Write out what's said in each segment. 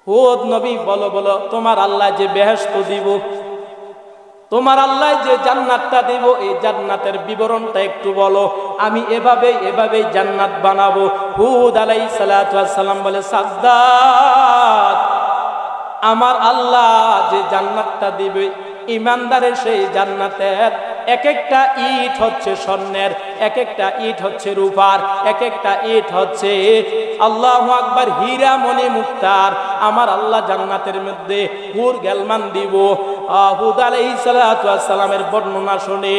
হুদ নবী, বলো বলো তোমার আল্লাহ যে বেহেশত দিব, তোমার আল্লাহ যে জান্নাতটা দিব, এই জান্নাতের বিবরণটা একটু বলো, আমি এভাবেই জান্নাত বানাবো। হুদ আলাইহিস সালাতু ওয়াস সালাম বলে, সাদ্দাত, আমার আল্লাহ যে জান্নাতটা দিবে, ইমানদারের সেই জান্নাতের এক একটা ইট হচ্ছে স্বর্ণের, এক একটা ইট হচ্ছে রূপার, এক একটা ইট হচ্ছে আল্লাহু আকবার হীরা মণি মুক্তার। আমার আল্লাহ জান্নাতের মধ্যে হুর গেলমান দিব। হুদ আলাইহিস সালাতু ওয়াস সালামের বর্ণনা শুনে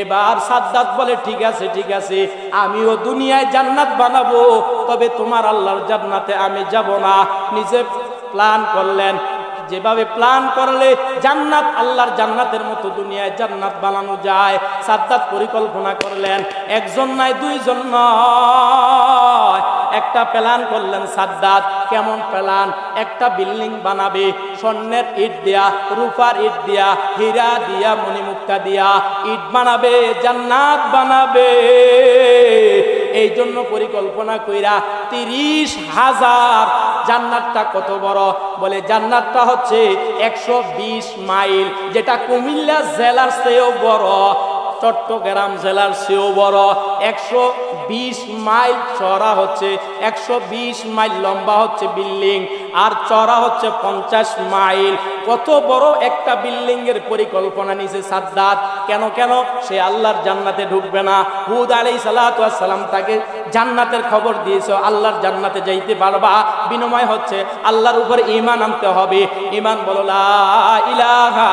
এবার সাদ্দাত বলে, ঠিক আছে ঠিক আছে, আমিও দুনিয়ায় জান্নাত বানাবো, তবে তোমার আল্লাহর জান্নাতে আমি যাব না। নিজে প্ল্যান করলেন, যেভাবে প্ল্যান করলে জান্নাত আল্লাহর জান্নাতের মতো দুনিয়ায় জান্নাত বানানো যায়, সাদ্দাত পরিকল্পনা করলেন। একজন নয়, দুইজন নয়, একটা প্ল্যান করলেন সাদ্দাত। কেমন প্ল্যান? একটা বিল্ডিং বানাবে স্বর্ণের ইট দিয়া, রূপার ইট দিয়া, হীরা দিয়া, মণিমুক্তা দিয়া ইট বানাবে, জান্নাত বানাবে। এই জন্য পরিকল্পনা কইরা 30,000। জান্নাতটা কত বড়? বলে জান্নাতটা হচ্ছে 120 মাইল, যেটা কুমিল্লা জেলার চেয়েও বড়, চট্টগ্রাম জেলার চেয়েও বড়। 120 মাইল চওড়া হচ্ছে, 120 মাইল লম্বা হচ্ছে বিল্ডিং, আর চওড়া হচ্ছে 50 মাইল। কত বড় একটা বিল্ডিং এর পরিকল্পনা নিছে সাদ্দাত। কেন কেন? সে আল্লাহর জান্নাতে ঢুকবে না। হুদ আলাইহিস সালাতু ওয়াস সালাম তাকে জান্নাতের খবর দিয়েছে, আল্লাহর জান্নাতে যাইতে পারবা, বিনিময় হচ্ছে আল্লাহর উপর ঈমান আনতে হবে। ঈমান বলো লা ইলাহা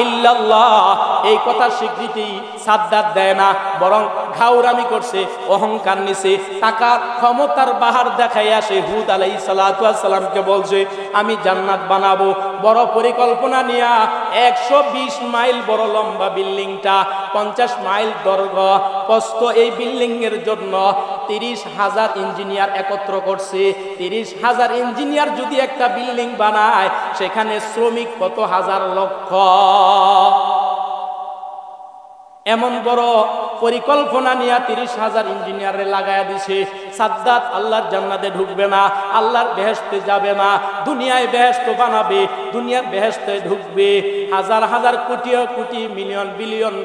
ইল্লাল্লাহ। এই কথা স্বীকৃতি সাদ্দাত দেয় না, বরং ঘাউরামি করছে, অহংকার নিছে, টাকার ক্ষমতার বাহার দেখাইয়া সে হুদ আলাইহিস সালাতু ওয়াস সালামকে বলছে, আমি জান্নাত বানাবো। বড় পরিকল্পনা নিয়া 120 মাইল বড় লম্বা বিল্ডিংটা, 50 মাইল দৈর্ঘ্য প্রস্থ, এই বিল্ডিং এর জন্য 30,000 ইঞ্জিনিয়ার একত্র করছে। 30,000 ইঞ্জিনিয়ার যদি একটা বিল্ডিং বানায়, সেখানে শ্রমিক কত হাজার লক্ষ। এমন বড় পরিকল্পনা নিয়ে 30,000 ইঞ্জিনিয়ারে লাগায়া দিছে। সাদ্দাত আল্লাহর জান্নাতে ঢুকবে না, আল্লাহর বেহেশতে যাবে না, দুনিয়ায় বেহেশত বানাবে, দুনিয়ার বেহেশতে ঢুকবে। হাজার হাজার কোটি কোটি মিলিয়ন বিলিয়ন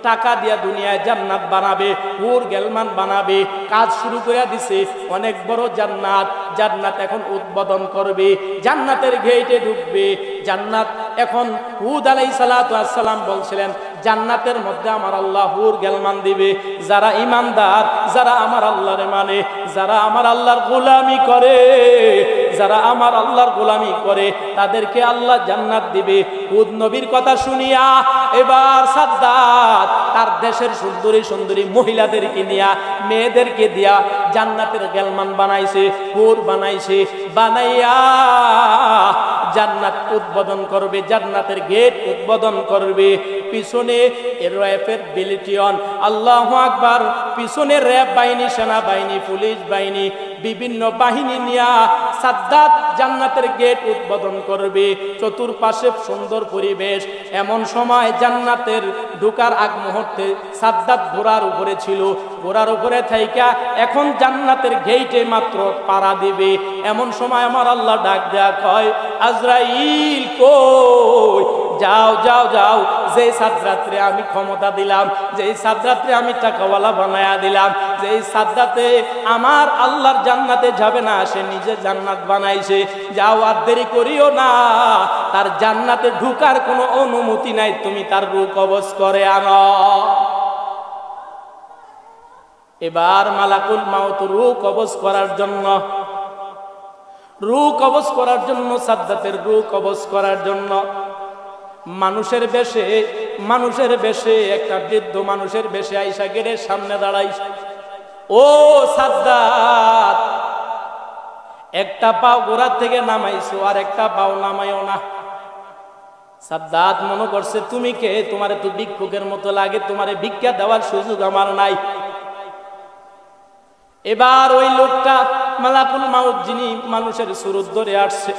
টাকা দিয়া দুনিয়ায় জান্নাত বানাবে, হুর গেলমান বানাবে। কাজ শুরু করে দিছে, অনেক বড় জান্নাত। জান্নাত এখন উদ্বোধন করবে, জান্নাতের গেটে ঢুকবে। জান্নাত এখন হুদ আলাইহিস সালাতু ওয়াস সালাম বলছিলেন, জান্নাতের মধ্যে আমার আল্লাহ হুর গেলমান দিবে। যারা ইমানদার, যারা আমার আল্লাহর মানে, যারা আমার আল্লাহর গোলামি করে, যারা আমার আল্লাহর গোলামি করে, তাদেরকে আল্লাহ জান্নাত দিবে। হুদ নবীর কথা শুনিয়া এবার সাদ্দাত তার দেশের সুন্দরী সুন্দরী মহিলাদেরকে নিয়া, মেয়েদেরকে দিয়া জান্নাতের গেলমান বানাইছে, হুর বানাইছে। বানাইয়া জান্নাত উদ্বোধন করবে, জান্নাতের গেট উদ্বোধন করবে। পিছনে র্যাবের বিলিটিয়ন, আল্লাহু আকবার, পিছনে র্যাব বাহিনী, সেনাবাহিনী, পুলিশ বাহিনী, বিভিন্ন বাহিনী নিয়া সাদ্দাত জান্নাতের গেট উদ্বোধন করবে। চতুর্পাশে সুন্দর পরিবেশ। এমন সময় জান্নাতের ঢোকার আগ মুহূর্তে সাদ্দাত ঘোড়ার উপরে ছিল, ঘোড়ার উপরে থাইকা এখন জান্নাতের গেটে মাত্র পাড়া দিবে। এমন সময় আমার আল্লাহ ডাক দেয়া কয়, আজরাইল কই? যাও যাও যাও, যে সাদ্দাতরে আমি ক্ষমতা দিলাম, যে সাদ্দাতরে আমি টাকাওয়ালা বানায়া দিলাম, যে সাদ্দাতে আমার আল্লাহর জান্নাতে যাবে না, সে নিজে জান্নাত বানাইছে, যাও আর দেরি করিও না, তার জান্নাতে ঢুকার কোনো অনুমতি নাই, তুমি তার রূহ কবজ করে আনো। এবার মালাকুল মাউত রূহ কবজ করার জন্য, রূহ কবজ করার জন্য, সাদ্দাতের রূহ কবজ করার জন্য মানুষের বেশে, মানুষের বেশে, একটা বৃদ্ধ মানুষের বেশে আইসা গেটের সামনে দাঁড়াইছে। ও সাদ্দাত, একটা পাও গোড়ার থেকে নামাইছো, আর একটা পাও নামাইও না। সাদ্দাত মনে করছে, তুমি কে? তোমারে তো ভিক্ষুকের মতো লাগে, তোমারে ভিক্ষা দেওয়ার সুযোগ আমার নাই। এবার ওই লোকটা মালাকুল মাউত, যিনি মানুষের সুরত ধরে আসছে,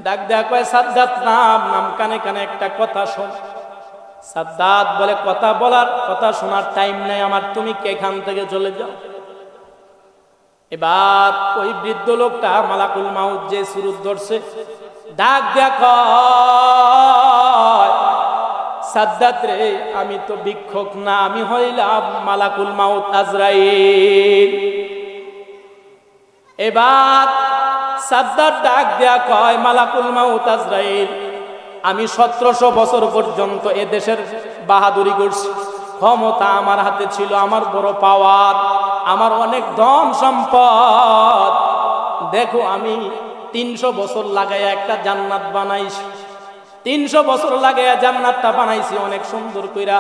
ডাক দেয়া কয়, সাদ্দাত নাম, নাম কানে কানে একটা কথা শোন। সাদ্দাত বলে, কথা বলার, কথা শোনার টাইম নাই আমার, তুমি কে? এখান থেকে চলে যাও। এবার ওই বৃদ্ধ লোকটা মালাকুল মাউত যে সুরত ধরছে, ডাক দিয়া কয়, সাদ্দাত রে, আমি তো ভিক্ষুক না, আমি হইলাম মালাকুল মাউত আজরাইল। এবার সাদ্দাত ডাক দিয়া কয়, মালাকুল মাউত আজরাইল, আমি 1700 বছর পর্যন্ত এ দেশের বাহাদুরি করছি, ক্ষমতা আমার হাতে ছিল, আমার বড় পাওয়ার, আমার অনেক ধন সম্পদ। দেখো আমি 300 বছর লাগাইয়া একটা জান্নাত বানাইছি, 300 বছর লাগাইয়া জান্নাতটা বানাইছি অনেক সুন্দর কইরা,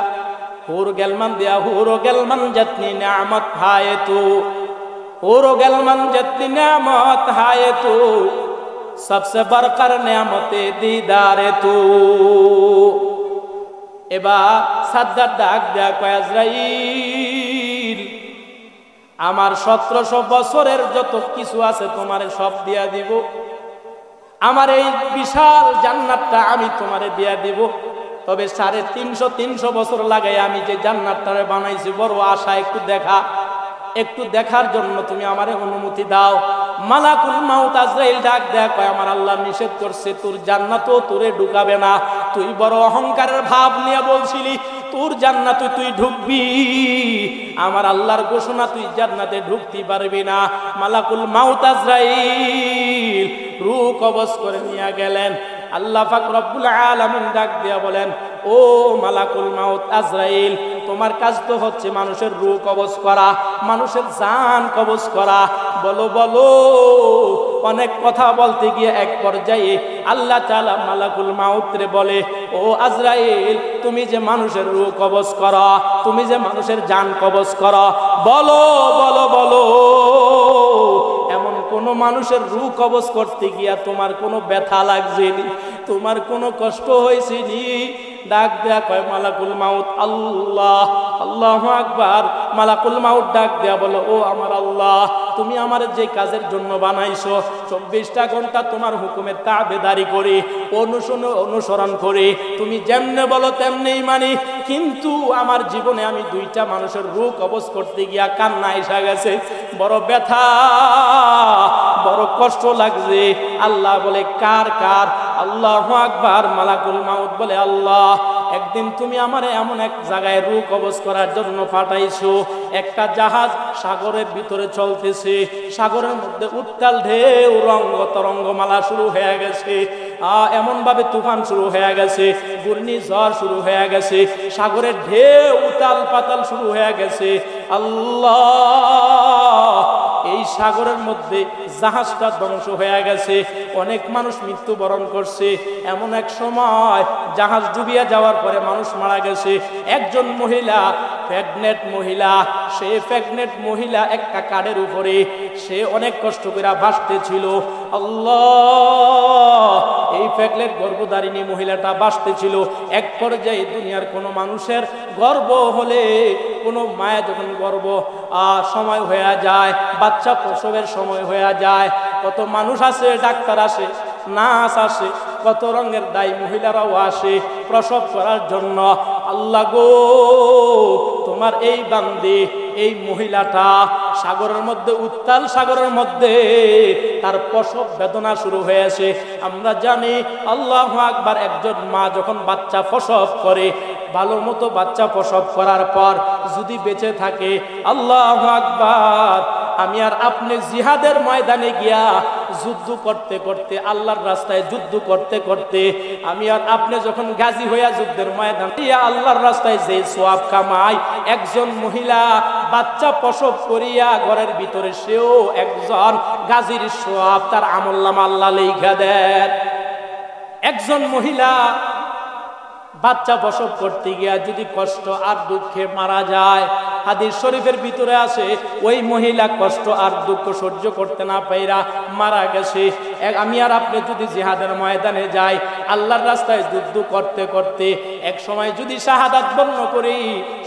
হুর গেলমান দিয়া, হুর গেলমান জাতনি নিয়ামত হায়ে তু, হুর গেলমান জাতনি নিয়ামত হায়ে তু, সবসে বরকর নিয়ামতে দিদারে তু। এবার সাদ্দাত ডাক দেয়া কয়, আজরাইল, আমার 1700 বছরের যত কিছু আছে তোমারে সব দিয়া দিব, আমার এই বিশাল জান্নাতটা আমি তোমারে দিয়া দিব, তবে 350 বছর লাগাই আমি যে জান্নাতটারে বানাইছি, বড় আশা, একটু দেখার জন্য তুমি আমারে অনুমতি দাও। মালাকুল মাউত আজরাইল ডাক দেয়া কয়, আমার আল্লাহ নিষেধ করছে, তোর জান্নাতও তোরে ঢুকাবে না, তুই বড় অহংকারের ভাব নিয়ে বলছিলি তোর জান্নাতে তুই ঢুকবি, আমার আল্লাহর ঘোষণা, তুই জান্নাতে ঢুকতে পারবি না। মালাকুল মাউত আজরাইল রূহ কবজ করে নিয়ে গেলেন। আল্লাহ পাক রব্বুল আলামিন ডাক দিয়া বলেন, ও মালাকুল মাউত আজরাইল, তোমার কাজ তো হচ্ছে মানুষের রূহ কবজ করা, মানুষের জান কবজ করা। বলো বলো। অনেক কথা বলতে গিয়ে এক পর্যায়ে আল্লাহ তাআলা মালাকুল মাউতরে বলে, ও আজরাইল, তুমি যে মানুষের রূহ কবজ করো, তুমি যে মানুষের জান কবজ করো, বলো বলো বলো, এমন কোন মানুষের রূহ কবজ করতে গিয়া তোমার কোনো ব্যথা লাগছেনি, তোমার কোনো কষ্ট হয়েছেনি? ডাক দেয়া কয়, মালাকুল মাউত, আল্লাহ, আল্লাহু আকবার। মালাকুল মাউত ডাক দেয়া বলো, ও আমার আল্লাহ, তুমি আমার যে কাজের জন্য বানাইছো, 24টা ঘন্টা তোমার হুকুমের তাবেদারি করে, অনুসরণ করে, তুমি যেমনে বলো তেমনেই মানি, কিন্তু আমার জীবনে আমি 2টা মানুষের রূহ কবজ করতে গিয়া কান্না এসে গেছে, বড় ব্যথা, বড় কষ্ট লাগছে। আল্লাহ বলে, কার কার? আল্লাহু আকবার। মালাকুল মাউত বলে, আল্লাহ, একদিন তুমি আমারে এমন এক জায়গায় রূহ কবজ করার জন্য পাঠাইছো, একটা জাহাজ সাগরের ভিতরে চলতেছে, সাগরের মধ্যে উত্তাল ঢেউ, রঙ্গ তরঙ্গমালা শুরু হয়ে গেছে, এমন ভাবে তুফান শুরু হয়ে গেছে, ঘূর্ণিঝড় শুরু হয়ে গেছে, সাগরের ঢেউ উতাল পাতাল শুরু হয়ে গেছে। আল্লাহ, এই সাগরের মধ্যে জাহাজটা ধ্বংস হয়ে গেছে, অনেক মানুষ মৃত্যুবরণ করছে। এমন এক সময় জাহাজ ডুবিয়ে যাওয়ার পরে মানুষ মারা গেছে। একজন মহিলা, প্রেগনেন্ট মহিলা, সে প্রেগনেন্ট মহিলা একটা কাঠের উপরে সে অনেক কষ্ট করে ভাসতেছিল। আল্লাহ, এই প্রেগনেন্ট গর্ভধারিণী মহিলাটা ভাসতেছিল। এক পর্যায়ে দুনিয়ার কোনো মানুষের গর্ভ হলে, কোনো মায়ের যখন গর্ভ সময় হয়ে যায়, বাচ্চা প্রসবের সময় হয়ে যায়, কত মানুষ আসে, ডাক্তার আসে, নার্স আসে, কত রঙের দায়ী মহিলারাও আসে প্রসব করার জন্য। আল্লাহ গো, তোমার এই বান্দি, এই মহিলাটা সাগরের মধ্যে, উত্তাল সাগরের মধ্যে তার প্রসব বেদনা শুরু হয়েছে। আমরা জানি, আল্লাহু আকবার, একজন মা যখন বাচ্চা প্রসব করে, ভালো মতো বাচ্চা প্রসব করার পর যদি বেঁচে থাকে, আল্লাহু আকবার, আমি আর আপনি জিহাদের ময়দানে গিয়া যুদ্ধ করতে করতে, আল্লাহর রাস্তায় যুদ্ধ করতে করতে, আমি আর আপনি যখন গাজী হইয়া যুদ্ধের ময়দানে গিয়া আল্লাহর রাস্তায় যে সওয়াব কামাই, একজন মহিলা বাচ্চা প্রসব করিয়া ঘরের ভিতরে সেও একজন গাজীর সওয়াব তার আমলনামা আল্লাহ লেখা দেন। একজন মহিলা বাচ্চা প্রসব করতে গিয়া যদি কষ্ট আর দুঃখে মারা যায়, হাদিস শরীফের ভিতরে আছে, ওই মহিলা কষ্ট আর দুঃখ সহ্য করতে না পাইরা মারা গেছে। আমি আর আপনি যদি জিহাদের ময়দানে যাই, আল্লাহর রাস্তায় যুদ্ধ করতে করতে এক সময় যদি শাহাদাত বরণ করি,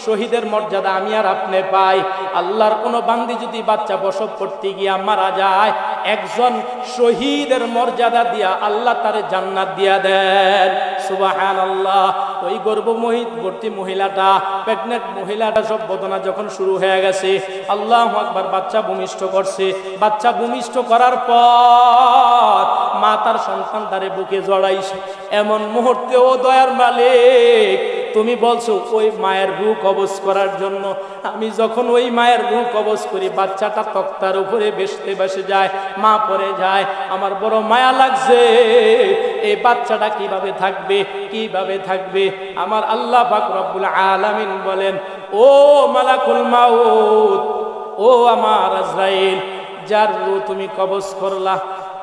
শহীদের মর্যাদা আমি আর আপনি পাই, আল্লাহর কোনো বান্দি যদি বাচ্চা প্রসব করতে গিয়া মারা যায়, একজন শহীদের মর্যাদা দিয়া আল্লাহ তারে জান্নাত দিয়া দেন। সুবহানাল্লাহ। ওই গর্ভবতী মহিলাটা, প্রেগনেন্ট মহিলাটা সব বেদনা যখন শুরু হয়ে গেছে, আল্লাহু আকবার, বাচ্চা ভূমিষ্ঠ করছে। বাচ্চা ভূমিষ্ঠ করার পর মা তার সন্তান তারে বুকে জড়াইছে। এমন মুহূর্তে ও দয়ার মালিক, তুমি বলছো ওই মায়ের রূহ কবজ করার জন্য। আমি যখন ওই মায়ের রূহ কবজ করি, বাচ্চাটা তক্তার উপরে ভেসে যায়, মা পড়ে যায়। আমার বড় মায়া লাগছে, এই বাচ্চাটা কিভাবে থাকবে, কিভাবে থাকবে। আমার আল্লাহ পাক রব্বুল আলামিন বলেন, ও মালাকুল মাউত, ও আমার আজরাইল, যার রূহ তুমি কবজ করলা,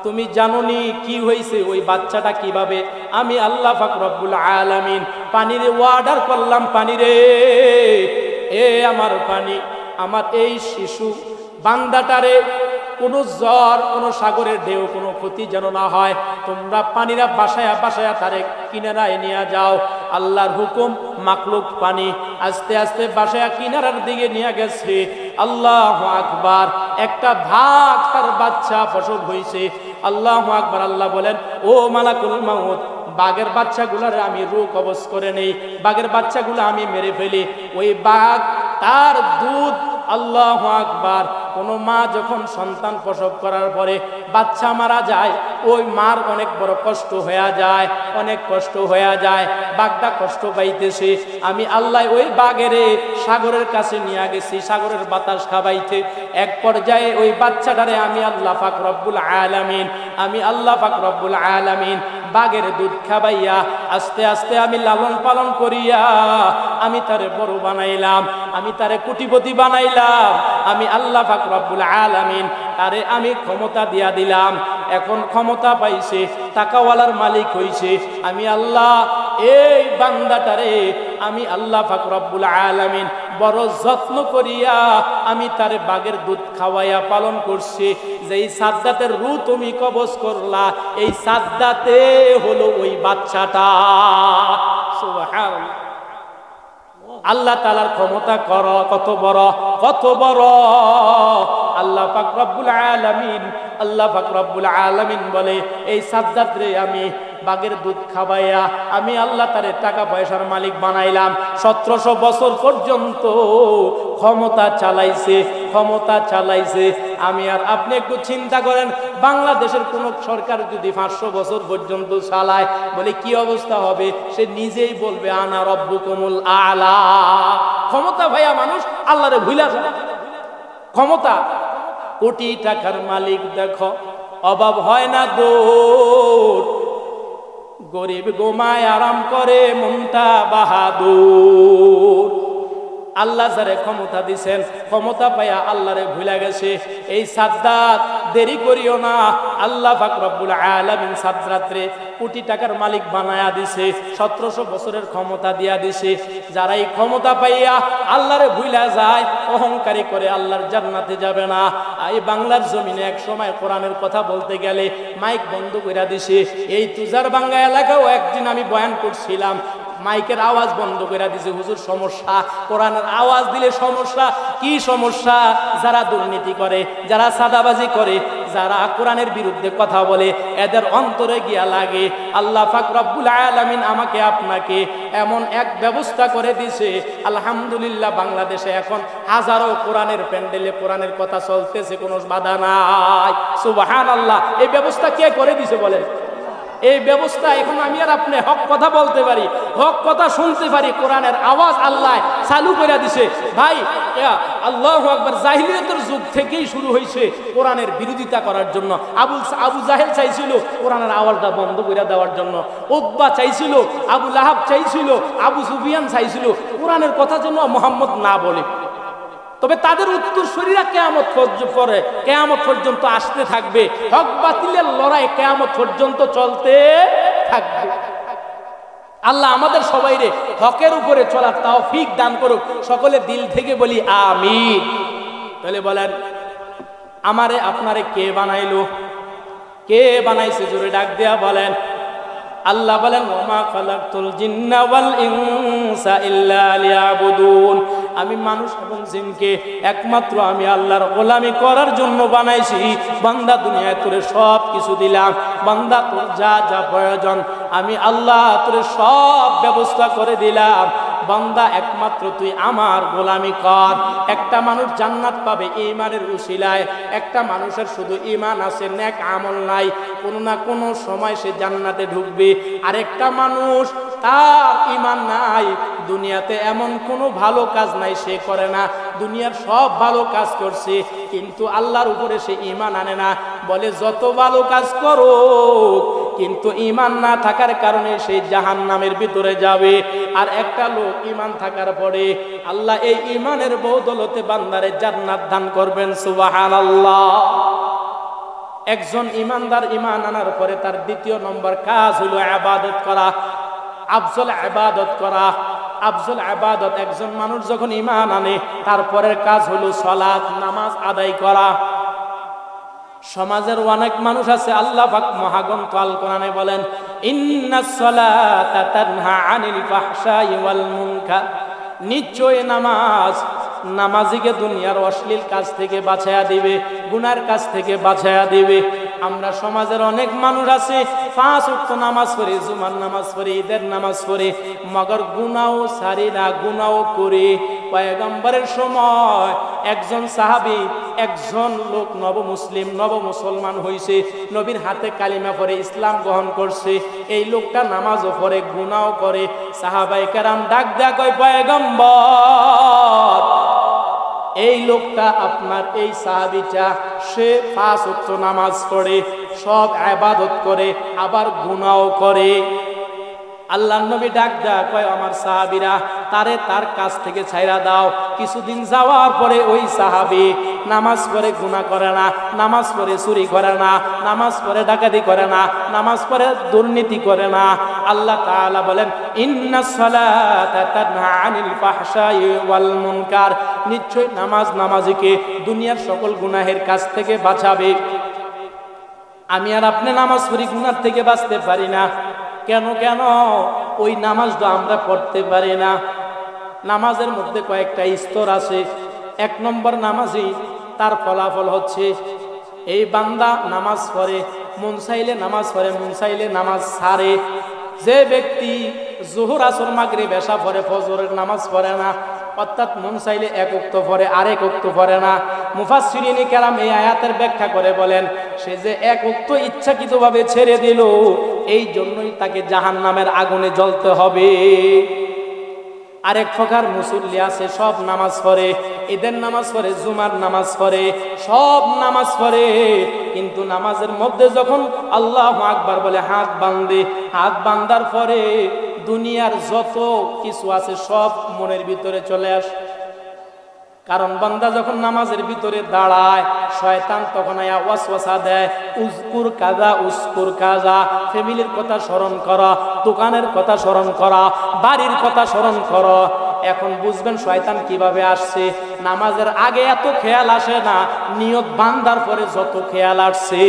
তুমি জানোনি কি হয়েছে, ওই বাচ্চাটা কিভাবে। আমি আল্লাহ পাক রব্বুল আলামিন পানিরে অর্ডার করলাম, পানিরে, এ আমার পানি, আমার এই শিশু বান্দাটারে কোনো জ্বর, কোনো সাগরের ঢেউ, কোনো ক্ষতি যেন না হয়। তোমরা পানিরা বাসায়া বাসায়া তারে কিনারায় নিয়ে যাও। আল্লাহর হুকুম, মাকলুক পানি আস্তে আস্তে বাসায়া কিনারার দিকে নিয়ে গেছে। আল্লাহু আকবার, একটা ভাগ তার বাচ্চা প্রসব হয়েছে। আল্লাহু আকবার। আল্লাহ বলেন, ও মালাকুল মাউত, বাঘের বাচ্চাগুলার আমি রূহ কবজ করে নেই, বাঘের বাচ্চাগুলো আমি মেরে ফেলি। ওই বাঘ তার দুধ, আল্লাহু আকবার, কোন মা যখন সন্তান প্রসব করার পরে বাচ্চা মারা যায়, ওই মার অনেক বড় কষ্ট হয়ে যায়, অনেক কষ্ট হয়ে যায়। বাঘটা কষ্ট পাইতেছে। আমি আল্লাহ ওই বাঘের সাগরের কাছে নিয়ে গেছি, সাগরের বাতাস খাবাইতে। এক পর্যায়ে ওই বাচ্চাটারে আমি আল্লাহ পাক রব্বুল আলামিন, আমি আল্লাহ পাক রব্বুল আলামিন বাঘের দুধ খাবাইয়া আস্তে আস্তে আমি লালন পালন করিয়া আমি তারে বড় বানাইলাম, আমি তারে কোটিপতি বানাইলাম। আমি আল্লাহ পাক রব্বুল আলামিন তারে আমি ক্ষমতা দিয়া দিলাম। এখন ক্ষমতা পাইছে, টাকাওয়ালার মালিক হইছে। আমি আল্লাহ এই বান্দাটারে আমি আল্লাহ পাক রব্বুল আলামিন বড় যত্ন করিয়া আমি তারে বাঘের দুধ খাওয়াইয়া পালন করছি। যেই সাদ্দাতের রূহ তুমি কবজ করলা, এই সাদ্দাতে হলো ওই বাচ্চাটা। সুবহানাল্লাহ। আল্লাহ তাআলার ক্ষমতা কত বড়, কত বড়। আল্লাহ পাক রব্বুল আলামিন, আল্লাহ পাক রব্বুল আলামিন বলে, এই সাদ্দাত রে আমি বাঘের দুধ খাওয়াইয়া আমি আল্লাহ তারে টাকা পয়সার মালিক বানাইলাম। 1700 বছর পর্যন্ত ক্ষমতা চালাইছে, ক্ষমতা চালাইছে। আমি আর আপনি একটু চিন্তা করেন, বাংলাদেশের কোন সরকার যদি 500 বছর পর্যন্ত চালায়, বলে কি অবস্থা হবে? সে নিজেই বলবে আনা রব্বুকুমুল আলা। ক্ষমতা ভাইয়া মানুষ আল্লাহরে ভুলা যায়। ক্ষমতা, কোটি টাকার মালিক দেখো, অভাব হয় না দৌড়, গরিব গোমায় আরাম করে মনটা বাহাদুর। আল্লাহ যারে ক্ষমতা দিছেন, ক্ষমতা পাইয়া আল্লাহরে ভুলে গেছে। এই সাদ্দাত দেরি করিও না, আল্লাহ পাক রব্বুল আলামিন সাদ্দাতরে কোটি টাকার মালিক বানায়া দিছে, 1700 বছরের ক্ষমতা দিয়া দিছে। যারা এই ক্ষমতা পাইয়া আল্লাহরে ভুলে যায়, অহংকারী করে, আল্লাহর জান্নাতে যাবে না। এই বাংলার জমিনে এক সময় কোরআনের কথা বলতে গেলে মাইক বন্ধ করে দিছে। এই তুজার বাঙ্গা এলাকাও একদিন আমি বয়ান করছিলাম, মাইকের আওয়াজ বন্ধ করে দিছে। হুজুর সমস্যা, কোরআনের আওয়াজ দিলে সমস্যা। কি সমস্যা? যারা দুর্নীতি করে, যারা সাদাবাজি করে, যারা কোরআনের বিরুদ্ধে কথা বলে, এদের অন্তরে গিয়া লাগে। আল্লাহ পাক রব্বুল আলামিন আমাকে আপনাকে এমন এক ব্যবস্থা করে দিছে, আলহামদুলিল্লাহ, বাংলাদেশে এখন হাজারো কোরআনের প্যান্ডেলে কোরআনের কথা চলতেছে, কোনো বাধা নাই। সুবহানাল্লাহ। এই ব্যবস্থা কে করে দিছে বলেন? এই ব্যবস্থা এখন আমি আর আপনি হক কথা বলতে পারি, হক কথা শুনতে পারি। কোরআনের আওয়াজ আল্লাহ চালু করে দিছে। ভাই, আল্লাহু আকবার, জাহিলিয়াতের যুগ থেকেই শুরু হয়েছে কোরআনের বিরোধিতা করার জন্য। আবু জাহেল চাইছিল কোরআনের আওয়াজটা বন্ধ করে দেওয়ার জন্য, উতবা চাইছিল, আবু লাহাব চাইছিল, আবু সুফিয়ান চাইছিল কোরআনের কথা যেন মুহাম্মদ না বলে। তবে তাদের উত্তরসূরিরা কিয়ামত পর্যন্ত আসতে থাকবে। হক বাতিলের লড়াই কিয়ামত পর্যন্ত চলতে থাকবে। আল্লাহ আমাদের সবাইরে হকের উপরে চলার তৌফিক দান করুক। সকলে দিল থেকে বলি আমিন। তাহলে বলেন, আমারে আপনারে কে বানাইলো? কে বানাইছে? জোরে ডাক দেয়া বলেন। আল্লাহ বলেন, ওয়া মা খালাকতুল জিন্না ওয়াল ইনসা ইল্লা লিয়াবুদুন। আমি মানুষ এবং জিনকে একমাত্র আমি আল্লাহর গোলামি করার জন্য বানাইছি। বান্দা দুনিয়ায় তোরে সব কিছু দিলাম, বান্দা তোর যা যা প্রয়োজন আমি আল্লাহ তোরে সব ব্যবস্থা করে দিলাম, বান্দা একমাত্র তুই আমার গোলামি কর। একটা মানুষ জান্নাত পাবে ঈমানের উসিলায়। একটা মানুষের শুধু ঈমান আছে, নেক আমল নাই, কোনো না কোনো সময় সে জান্নাতে ঢুকবে। আরেকটা মানুষ তার ঈমান নাই, দুনিয়াতে এমন কোনো ভালো কাজ নাই সে করে না, দুনিয়ার সব ভালো কাজ করছে কিন্তু আল্লাহর উপরে সে ঈমান আনে না। বলে যত ভালো কাজ করো কিন্তু ঈমান না থাকার কারণে সেই জাহান্নামের ভিতরে যাবে। আর একটা লোক ঈমান থাকার পরে আল্লাহ এই ঈমানের বদৌলতে বান্দারে জান্নাত দান করবেন। সুবহানাল্লাহ। একজন ঈমানদার ঈমান আনার পরে তার দ্বিতীয় নম্বর কাজ হলো ইবাদত করা, আফজল ইবাদত করা। আফজল ইবাদত একজন মানুষ যখন ঈমান আনে তারপরের কাজ হলো সালাত, নামাজ আদায় করা। সমাজের অনেক মানুষ আছে, আল্লাহ পাক মহাগ্রন্থ আল কোরআনে বলেন ইন্নাস সালাতা তানহা আনিল ফাহশাই ওয়াল মুনকার, নিশ্চয় নামাজ নামাজিকে দুনিয়ার অশ্লীল কাজ থেকে বাঁচায়া দিবে, গুনার কাজ থেকে বাঁচায়া দিবে। আমরা সমাজের অনেক মানুষ আছে 5 ওয়াক্ত নামাজ পড়ে, জুমার নামাজ পড়ে, ঈদের নামাজ পড়ে, মগর গুনাও সারি না, গুনাও করে। পয়গম্বরের সময় একজন সাহাবী, একজন লোক নব মুসলিম, নব মুসলমান হইছে, নবীর হাতে কালিমা পড়ে ইসলাম গ্রহণ করছে। এই লোকটা নামাজও পড়ে, গুনাও করে। সাহাবায়ে কেরাম ডাক দেয়া কয় পয়গম্বর, এই লোকটা আপনার এই সাহাবীটা সে 5 ওয়াক্ত নামাজ পড়ে, সব ইবাদত করে, আবার গুনাহও করে। আল্লাহর নবী ডাক দেয়া কয় আমার সাহাবীরা তারে তার কাছ থেকে ছাইরা দাও। কিছুদিন যাওয়ার পরে ওই সাহাবী নামাজ পড়ে গুনাহ করে না, নামাজ পড়ে চুরি করে না, নামাজ পড়ে ডাকাতি করে না, নামাজ পড়ে দুর্নীতি করে না। আল্লাহ তাআলা বলেন ইন্নাস সালাতা তানহা আনিল ফাহশাই ওয়াল মুনকার, নিশ্চয় নামাজ নামাজিকে দুনিয়ার সকল গুনাহের কাছ থেকে বাঁচাবে। আমি আর আপনি নামাজ পড়ি, গুনাহ থেকে বাঁচতে পারি না। কেন কেন? ওই নামাজটা আমরা পড়তে পারি না। নামাজের মধ্যে কয়েকটা স্তর আছে। 1 নম্বর নামাজি, তার ফলাফল হচ্ছে এই বান্দা নামাজ পড়ে, মন চাইলে নামাজ পড়ে, মন চাইলে নামাজ ছাড়ে। যে ব্যক্তি জোহর আসর মাগরিব এশা পড়ে, ফজরের নামাজ পড়ে না, অর্থাৎ মন চাইলে 1 ওয়াক্ত পড়ে, আরেক ওয়াক্ত পড়ে না। মুফাসসিরিনে কেরাম এই আয়াতের ব্যাখ্যা করে বলেন সে যে 1 ওয়াক্ত ইচ্ছাকৃতভাবে ছেড়ে দিল, এই জন্যই তাকে জাহান্নামের আগুনে জ্বলতে হবে। আরেক প্রকার মুসল্লি আছে, সব নামাজ পড়ে, ঈদের নামাজ পড়ে, জুমার নামাজ পড়ে, সব নামাজ পড়ে, কিন্তু নামাজের মধ্যে যখন আল্লাহু আকবার বলে হাত বাঁধে, হাত বাঁধার পরে দুনিয়ার যত কিছু আছে সব মনের ভিতরে চলে আসে। কারণ বান্দা যখন নামাজের ভিতরে দাঁড়ায়, শয়তান তখন আয়া ওয়াসওয়াসা দেয়, উজকুর কাজা, উজকুর কাজা, ফ্যামিলির কথা স্মরণ করা, দোকানের কথা স্মরণ করা, বাড়ির কথা স্মরণ করো। এখন বুঝবেন শয়তান কিভাবে আসছে। নামাজের আগে এত খেয়াল আসে না, নিয়ত বান্দার পরে যত খেয়াল আসছে।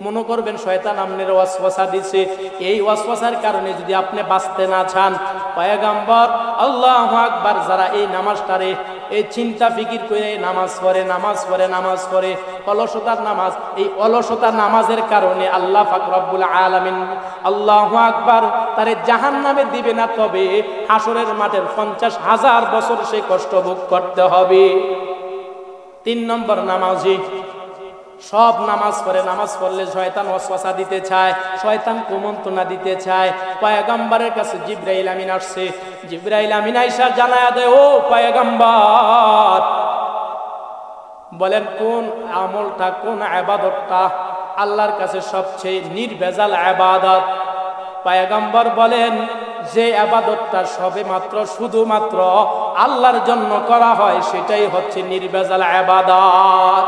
মনে করবেন শয়তান আপনার ওয়াসওয়াসা দিছে। এই ওয়াসওয়াসার কারণে যদি আপনি বাঁচতে না চান, পয়গম্বর আল্লাহু আকবার যারা এই নামাজটারে এই চিন্তা ফিকির করে নামাজ পড়ে, নামাজ পড়ে, নামাজ পড়ে, অলসতার নামাজ, এই অলসতার নামাজের কারণে আল্লাহ পাক রব্বুল আলামিন আল্লাহু আকবার তারে জাহান্নামে দিবে না, তবে হাসরের মাঠের 50,000 বছর সে কষ্ট ভোগ করতে হবে। 3 নম্বর নামাজি, সব নামাজ পড়ে, নামাজ পড়লে শয়তান ওয়াসওয়াসা দিতে চায়, শয়তান কুমন্ত্রণা দিতে চায়। পয়গম্বরের কাছে জিবরাইল আমিন আসছে, জিবরাইল আমিন আয়েশা জানায়া দেয়, ও পয়গম্বর বলেন কোন আমলটা, কোন ইবাদতটা আল্লাহর কাছে সবচেয়ে নির্ভেজাল ইবাদত? পয়গম্বর বলেন যে ইবাদতটা সবে মাত্র শুধুমাত্র আল্লাহর জন্য করা হয় সেটাই হচ্ছে নির্ভেজাল ইবাদত।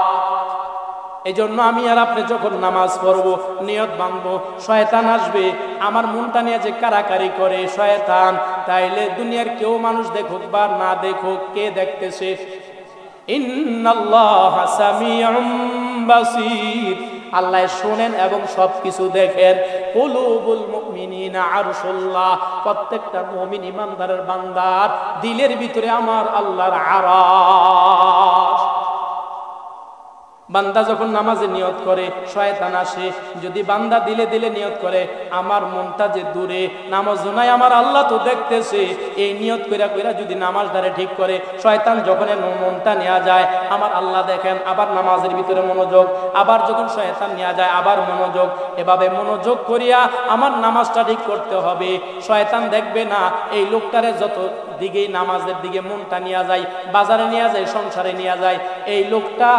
এই জন্য আমি আর আপনি যখন নামাজ পড়বো, নিয়ত বাঁধবো, শয়তান আসবে, আমার মনটা নিয়ে যে কারাকারি করে শয়তান, তাইলে দুনিয়ার কেউ মানুষ দেখুক বা না দেখুক, কে দেখতেছে? ইন্নাল্লাহা সামিউম বাসীর, আল্লাহ শোনেন এবং সবকিছু দেখেন। কুলুবুল মুমিনিনা আরশুল্লাহ, প্রত্যেকটা মুমিন ইমানদারের বান্দার দিলের ভিতরে আমার আল্লাহর আরশ। বান্দা যখন নামাজে নিয়ত করে শয়তান আসে, যদি বান্দা দিলে দিলে নিয়ত করে আমার মনটা যে দূরে, নামাজ নাই আমার আল্লাহ তো দেখতেছে, এই নিয়ত কইরা কইরা যদি নামাজদারে ঠিক করে, শয়তান যখন মনটা নেওয়া যায় আমার আল্লাহ দেখেন, আবার নামাজের ভিতরে মনোযোগ, আবার যখন শয়তান নেওয়া যায় আবার মনোযোগ, এভাবে মনোযোগ করিয়া আমার নামাজটা ঠিক করতে হবে। শয়তান দেখবে না এই লোকটারে যত দিকেই নামাজের দিকে মনটা নেওয়া যায়, বাজারে নেওয়া যায়, সংসারে নেওয়া যায়, এই লোকটা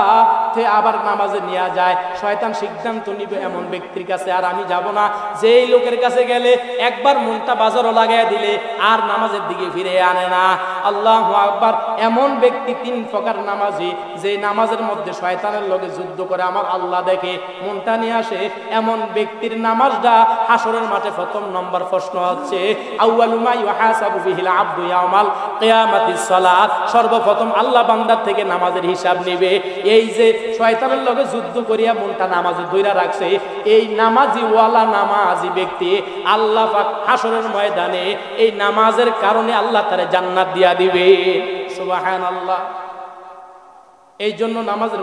আবার নামাজে নেওয়া যায়, শয়তান সিদ্ধান্ত নিবে এমন ব্যক্তির কাছে আর আমি যাব না, যেই লোকের কাছে গেলে একবার মনটা বাজারও লাগাইয়া দিলে আর নামাজের দিকে ফিরে আনে না। আল্লাহু আকবার। এমন ব্যক্তি 3 প্রকার নামাজি, যে নামাজের মধ্যে শয়তানের লগে যুদ্ধ করে আমার আল্লাহ দেখে মনটা নিয়ে আসে, এমন ব্যক্তির নামাজটা হাসরের মাঠে প্রথম নম্বর প্রশ্ন হচ্ছে আউয়ালু মা ইউহাসাবু বিহিল আবদু ইয়াউমাল কিয়ামাতিস সালাত। সর্বপ্রথম আল্লাহ বান্দার থেকে নামাজের হিসাব নেবে। এই যে শয়তানের লগে যুদ্ধ করিয়া মনটা নামাজে ধইরা রাখছে, এই নামাজি ওয়ালা নামাজি ব্যক্তি আল্লাহ পাক হাসরের ময়দানে এই নামাজের কারণে আল্লাহ তারে জান্নাত দিয়া দিবে। সুবহানাল্লাহ। এই জন্য নামাজের